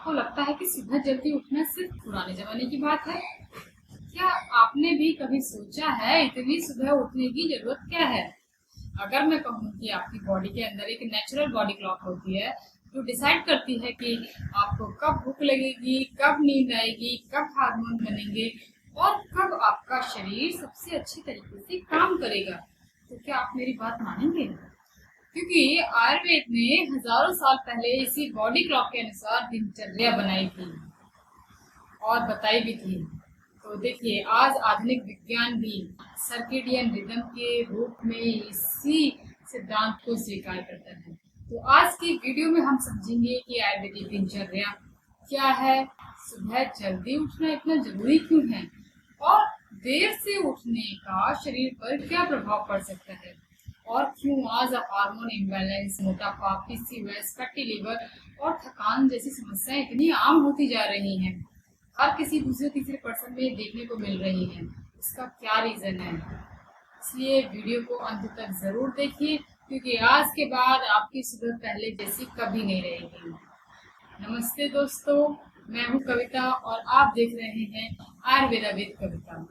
आपको लगता है कि सुबह जल्दी उठना सिर्फ पुराने जमाने की बात है? क्या आपने भी कभी सोचा है इतनी सुबह उठने की जरूरत क्या है? अगर मैं कहूँ कि आपकी बॉडी के अंदर एक नेचुरल बॉडी क्लॉक होती है जो डिसाइड करती है कि आपको कब भूख लगेगी, कब नींद आएगी, कब हार्मोन बनेंगे और कब आपका शरीर सबसे अच्छे तरीके से काम करेगा, तो क्या आप मेरी बात मानेंगे? क्योंकि आयुर्वेद ने हजारों साल पहले इसी बॉडी क्लॉक के अनुसार दिनचर्या बनाई थी और बताई भी थी। तो देखिए, आज आधुनिक विज्ञान भी सर्केडियन रिदम के रूप में इसी सिद्धांत को स्वीकार करता है। तो आज की वीडियो में हम समझेंगे कि आयुर्वेदिक दिनचर्या क्या है, सुबह जल्दी उठना इतना जरूरी क्यों है और देर से उठने का शरीर पर क्या प्रभाव पड़ सकता है, और क्यों आज हार्मोन इम्बैलेंस, मोटापा, पीसीओएस, फैटी लिवर और थकान जैसी समस्याएं इतनी आम होती जा रही हैं। हर किसी दूसरे तीसरे पर्सन में देखने को मिल रही है। इसका क्या रीजन है? इसलिए वीडियो को अंत तक जरूर देखिए, क्योंकि आज के बाद आपकी सुबह पहले जैसी कभी नहीं रहेगी। नमस्ते दोस्तों, मैं हूँ कविता और आप देख रहे हैं आयुर्वेदा विद कविता।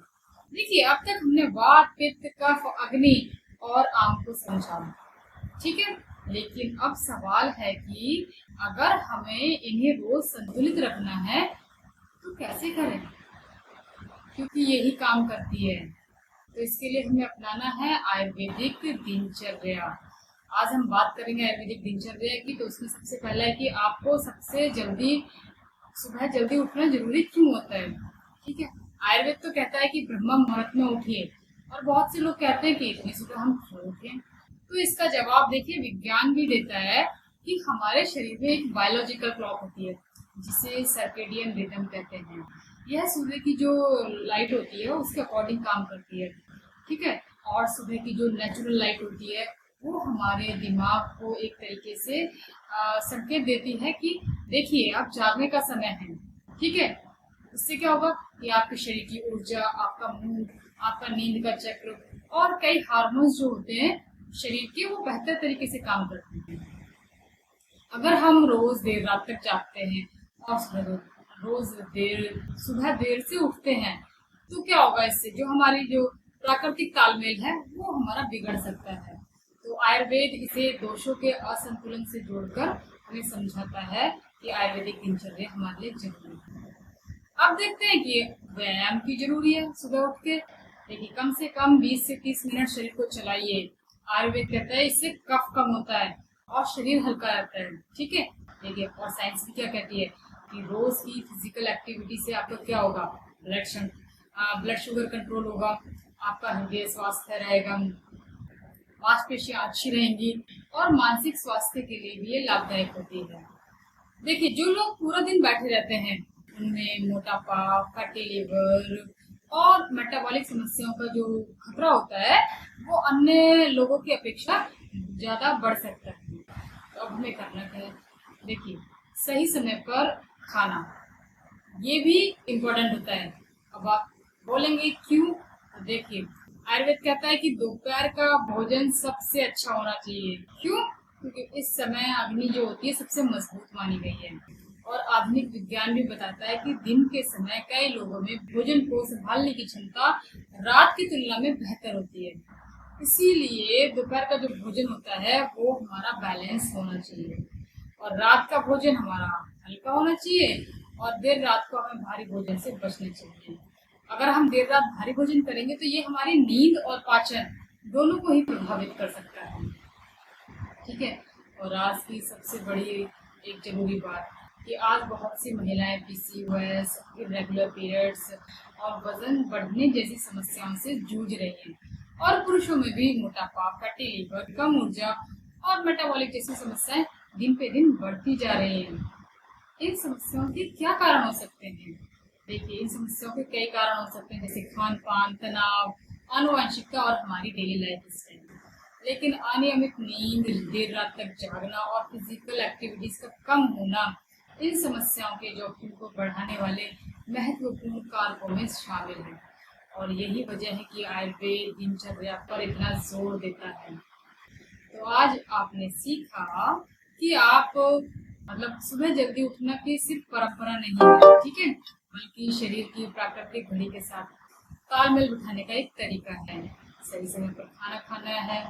देखिए, अब तक हमने वात, पित्त, कफ, अग्नि और आम को समझा, ठीक है। लेकिन अब सवाल है कि अगर हमें इन्हें रोज संतुलित रखना है तो कैसे करें, क्योंकि यही काम करती है। तो इसके लिए हमें अपनाना है आयुर्वेदिक दिनचर्या। आज हम बात करेंगे आयुर्वेदिक दिनचर्या की। तो उसमें सबसे पहला है कि आपको सबसे जल्दी सुबह जल्दी उठना जरूरी क्यों होता है, ठीक है। आयुर्वेद तो कहता है कि ब्रह्म मुहूर्त में उठिए, और बहुत से लोग कहते हैं कि इतनी सुबह हम क्यों उठें। तो इसका जवाब देखिए, विज्ञान भी देता है कि हमारे शरीर में एक बायोलॉजिकल क्लॉक होती है जिसे सर्केडियन रिदम कहते हैं। यह सूर्य की जो लाइट होती है उसके अकॉर्डिंग काम करती है, ठीक है। और सुबह की जो नेचुरल लाइट होती है वो हमारे दिमाग को एक तरीके से संकेत देती है कि देखिए अब जागने का समय है, ठीक है। इससे क्या होगा कि आपके शरीर की ऊर्जा, आपका मूड, आपका नींद का चक्र और कई हार्मोन्स जो होते हैं शरीर के, वो बेहतर तरीके से काम करते हैं। अगर हम रोज देर रात तक जागते हैं और सुबह देर से उठते हैं तो क्या होगा? इससे जो हमारी जो प्राकृतिक तालमेल है वो हमारा बिगड़ सकता है। तो आयुर्वेद इसे दोषों के असंतुलन से जोड़कर हमें समझाता है कि आयुर्वेदिक दिनचर्या हमारे लिए जरूरी है। अब देखते हैं कि व्यायाम की जरूरी है सुबह उठ के। देखिए, कम से कम 20 से 30 मिनट शरीर को चलाइए। आयुर्वेद कहता है इससे कफ कम होता है और शरीर हल्का रहता है, ठीक है। देखिए, और साइंस भी क्या कहती है कि रोज की फिजिकल एक्टिविटी से आपका क्या होगा? ब्लड शुगर कंट्रोल होगा, आपका हृदय स्वास्थ्य रहेगा, मांसपेशियां अच्छी रहेंगी और मानसिक स्वास्थ्य के लिए भी ये लाभदायक होती है। देखिए, जो लोग पूरा दिन बैठे रहते हैं उनमें मोटापा, फैटी लिवर और मेटाबॉलिक समस्याओं का जो खतरा होता है वो अन्य लोगों की अपेक्षा ज्यादा बढ़ सकता है। तो अब हमें करना क्या है? देखिए, सही समय पर खाना, ये भी इम्पोर्टेंट होता है। अब आप बोलेंगे क्यों? तो देखिए, आयुर्वेद कहता है कि दोपहर का भोजन सबसे अच्छा होना चाहिए। क्यों? क्योंकि इस समय अग्नि जो होती है सबसे मजबूत मानी गई है। और आधुनिक विज्ञान भी बताता है कि दिन के समय कई लोगों में भोजन को संभालने की क्षमता रात की तुलना में बेहतर होती है। इसीलिए दोपहर का जो भोजन होता है वो हमारा बैलेंस होना चाहिए और रात का भोजन हमारा हल्का होना चाहिए, और देर रात को हमें भारी भोजन से बचना चाहिए। अगर हम देर रात भारी भोजन करेंगे तो ये हमारी नींद और पाचन दोनों को ही प्रभावित कर सकता है, ठीक है। और आज की सबसे बड़ी एक जरूरी बात कि आज बहुत सी महिलाएं पीसीओएस, इरेगुलर पीरियड्स और वजन बढ़ने जैसी समस्याओं से जूझ रही हैं, और पुरुषों में भी मोटापा, फैटी लिवर, कम ऊर्जा और मेटाबॉलिक जैसी समस्याएं दिन पे दिन बढ़ती जा रही हैं। इन समस्याओं के क्या कारण हो सकते हैं? देखिए, इन समस्याओं के कई कारण हो सकते हैं, जैसे खान पान, तनाव, आनुवंशिकता और हमारी डेली लाइफ स्टाइल। लेकिन अनियमित नींद, देर रात तक जागना और फिजिकल एक्टिविटीज का कम होना इन समस्याओं के जोखिम को बढ़ाने वाले महत्वपूर्ण कारकों में शामिल है। और यही वजह है कि आयुर्वेद दिनचर्या पर इतना जोर देता है। तो आज आपने सीखा कि आप मतलब सुबह जल्दी उठना की सिर्फ परंपरा नहीं है, ठीक है, बल्कि शरीर की प्राकृतिक घड़ी के साथ तालमेल बिठाने का एक तरीका है। सही समय पर खाना खाना है,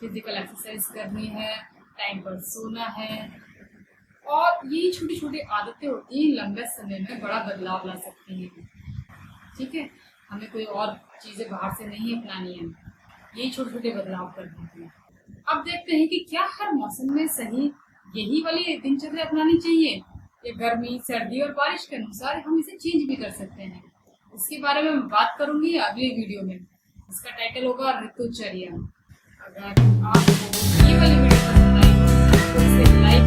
फिजिकल एक्सरसाइज करनी है, टाइम पर सोना है, और यही छोटी छोटी आदतें होती हैं, लंबे समय में बड़ा बदलाव ला सकती हैं। ठीक है, हमें कोई और चीजें बाहर से नहीं अपनानी है, यही छोटे छोटे बदलाव कर देते हैं। अब देखते हैं कि क्या हर मौसम में सही यही वाली दिनचर्या अपनानी चाहिए, या गर्मी, सर्दी और बारिश के अनुसार हम इसे चेंज भी कर सकते हैं। इसके बारे में मैं बात करूंगी अगले वीडियो में। इसका टाइटल होगा ऋतुचर्या। अगर आपको ये वाली वीडियो पसंद आई तो इसे लाइक